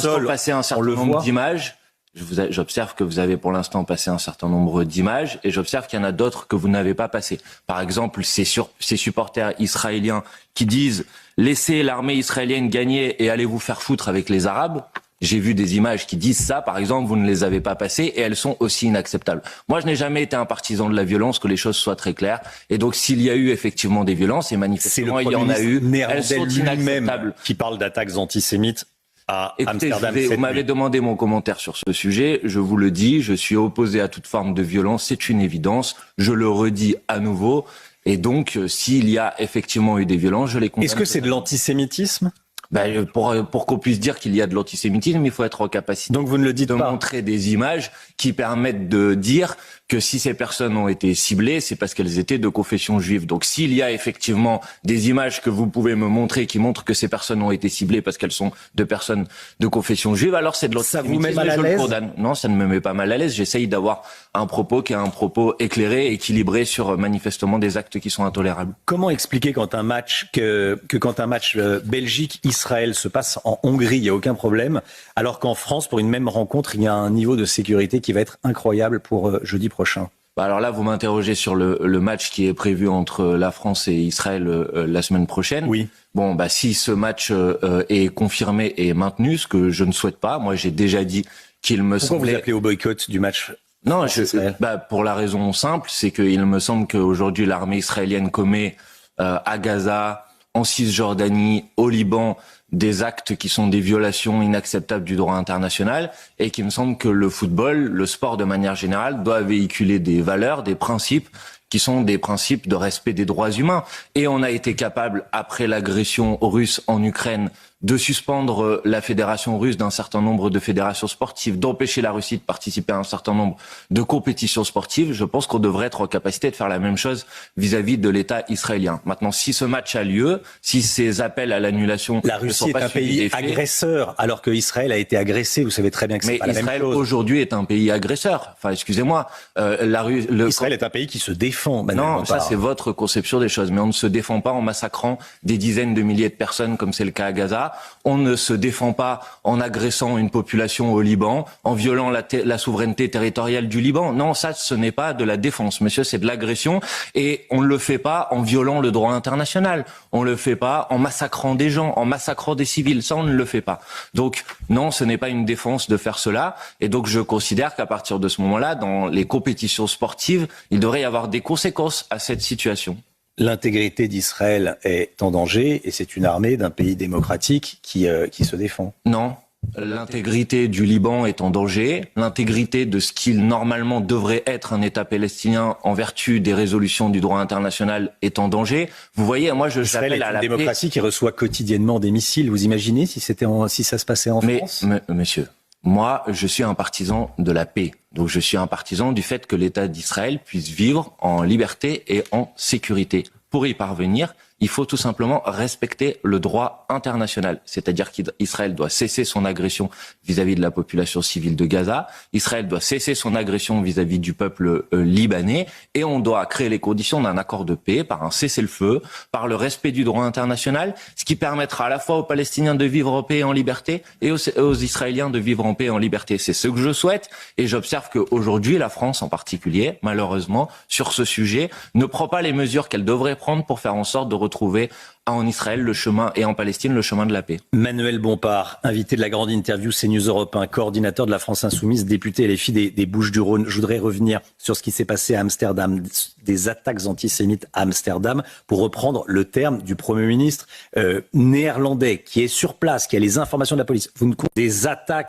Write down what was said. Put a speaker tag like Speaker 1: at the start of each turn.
Speaker 1: sol,
Speaker 2: passé un certain
Speaker 1: on le
Speaker 2: nombre
Speaker 1: voit.
Speaker 2: d'images. J'observe que vous avez pour l'instant passé un certain nombre d'images et j'observe qu'il y en a d'autres que vous n'avez pas passées. Par exemple, ces supporters israéliens qui disent « Laissez l'armée israélienne gagner et allez vous faire foutre avec les Arabes ». J'ai vu des images qui disent ça, par exemple, vous ne les avez pas passées et elles sont aussi inacceptables. Moi, je n'ai jamais été un partisan de la violence, que les choses soient très claires. Et donc, s'il y a eu effectivement des violences, et manifestement, il y en a eu, elles sont inacceptables.
Speaker 1: Qui parle d'attaques antisémites à
Speaker 2: Écoutez,
Speaker 1: Amsterdam.
Speaker 2: vous m'avez demandé mon commentaire sur ce sujet. Je vous le dis, je suis opposé à toute forme de violence. C'est une évidence. Je le redis à nouveau. Et donc, s'il y a effectivement eu des violences, je les condamne.
Speaker 1: Est-ce que c'est de l'antisémitisme ?
Speaker 2: Pour qu'on puisse dire qu'il y a de l'antisémitisme, il faut être en capacité
Speaker 1: Donc vous ne le dites
Speaker 2: de
Speaker 1: pas.
Speaker 2: montrer des images qui permettent de dire que si ces personnes ont été ciblées, c'est parce qu'elles étaient de confession juive. Donc s'il y a effectivement des images que vous pouvez me montrer qui montrent que ces personnes ont été ciblées parce qu'elles sont de personnes de confession juive, alors c'est de l'antisémitisme.
Speaker 1: Ça vous met mal à
Speaker 2: je
Speaker 1: l'aise ?
Speaker 2: le condamne. Non, ça ne me met pas mal à l'aise. J'essaye d'avoir un propos qui est un propos éclairé, équilibré sur manifestement des actes qui sont intolérables.
Speaker 1: Comment expliquer quand un match quand un match Belgique-Israël se passe en Hongrie, il n'y a aucun problème, alors qu'en France, pour une même rencontre, il y a un niveau de sécurité qui va être incroyable pour jeudi prochain?
Speaker 2: Alors là, vous m'interrogez sur le match qui est prévu entre la France et Israël la semaine prochaine.
Speaker 1: Oui.
Speaker 2: Bon, si ce match est confirmé et maintenu, ce que je ne souhaite pas, moi j'ai déjà dit qu'il me semblait...
Speaker 1: Pourquoi vous appelez au boycott du match?
Speaker 2: Non, pour la raison simple, c'est qu'il me semble qu'aujourd'hui l'armée israélienne commet à Gaza, en Cisjordanie, au Liban, des actes qui sont des violations inacceptables du droit international et qu'il me semble que le football, le sport de manière générale, doit véhiculer des valeurs, des principes qui sont des principes de respect des droits humains. Et on a été capable, après l'agression russe en Ukraine, de suspendre la fédération russe d'un certain nombre de fédérations sportives, d'empêcher la Russie de participer à un certain nombre de compétitions sportives. Je pense qu'on devrait être en capacité de faire la même chose vis-à-vis de l'État israélien. Maintenant, si ce match a lieu, si ces appels à l'annulation
Speaker 1: la Russie est un pays agresseur, alors que Israël a été agressé. Vous savez très bien que c'est pas la même chose. Mais
Speaker 2: Israël aujourd'hui est un pays agresseur. Enfin, excusez-moi.
Speaker 1: Israël est un pays qui se défend.
Speaker 2: Non, ça c'est votre conception des choses. Mais on ne se défend pas en massacrant des dizaines de milliers de personnes, comme c'est le cas à Gaza. On ne se défend pas en agressant une population au Liban, en violant la souveraineté territoriale du Liban. Non, ça, ce n'est pas de la défense, monsieur, c'est de l'agression. Et on ne le fait pas en violant le droit international. On ne le fait pas en massacrant des gens, en massacrant des civils. Ça, on ne le fait pas. Donc, non, ce n'est pas une défense de faire cela. Et donc, je considère qu'à partir de ce moment-là, dans les compétitions sportives, il devrait y avoir des conséquences à cette situation.
Speaker 1: L'intégrité d'Israël est en danger et c'est une armée d'un pays démocratique qui se défend.
Speaker 2: Non, l'intégrité du Liban est en danger. L'intégrité de ce qu'il normalement devrait être un État palestinien en vertu des résolutions du droit international est en danger. Vous voyez, moi je
Speaker 1: Israël
Speaker 2: j'appelle
Speaker 1: est
Speaker 2: à
Speaker 1: une
Speaker 2: la
Speaker 1: démocratie qui reçoit quotidiennement des missiles. Vous imaginez si ça se passait en France ?
Speaker 2: Monsieur, moi je suis un partisan de la paix. Donc je suis un partisan du fait que l'État d'Israël puisse vivre en liberté et en sécurité. Pour y parvenir, il faut tout simplement respecter le droit international. C'est-à-dire qu'Israël doit cesser son agression vis-à-vis de la population civile de Gaza. Israël doit cesser son agression vis-à-vis du peuple libanais. Et on doit créer les conditions d'un accord de paix par un cessez-le-feu, par le respect du droit international, ce qui permettra à la fois aux Palestiniens de vivre en paix et en liberté et aux Israéliens de vivre en paix et en liberté. C'est ce que je souhaite. Et j'observe qu'aujourd'hui, la France en particulier, malheureusement, sur ce sujet, ne prend pas les mesures qu'elle devrait prendre pour faire en sorte de retrouver en Israël le chemin et en Palestine le chemin de la paix.
Speaker 1: Manuel Bompard, invité de la grande interview CNews Europe 1, coordinateur de la France Insoumise, député LFI des Bouches-du-Rhône. Je voudrais revenir sur ce qui s'est passé à Amsterdam, des attaques antisémites à Amsterdam, pour reprendre le terme du Premier ministre néerlandais qui est sur place, qui a les informations de la police. Des attaques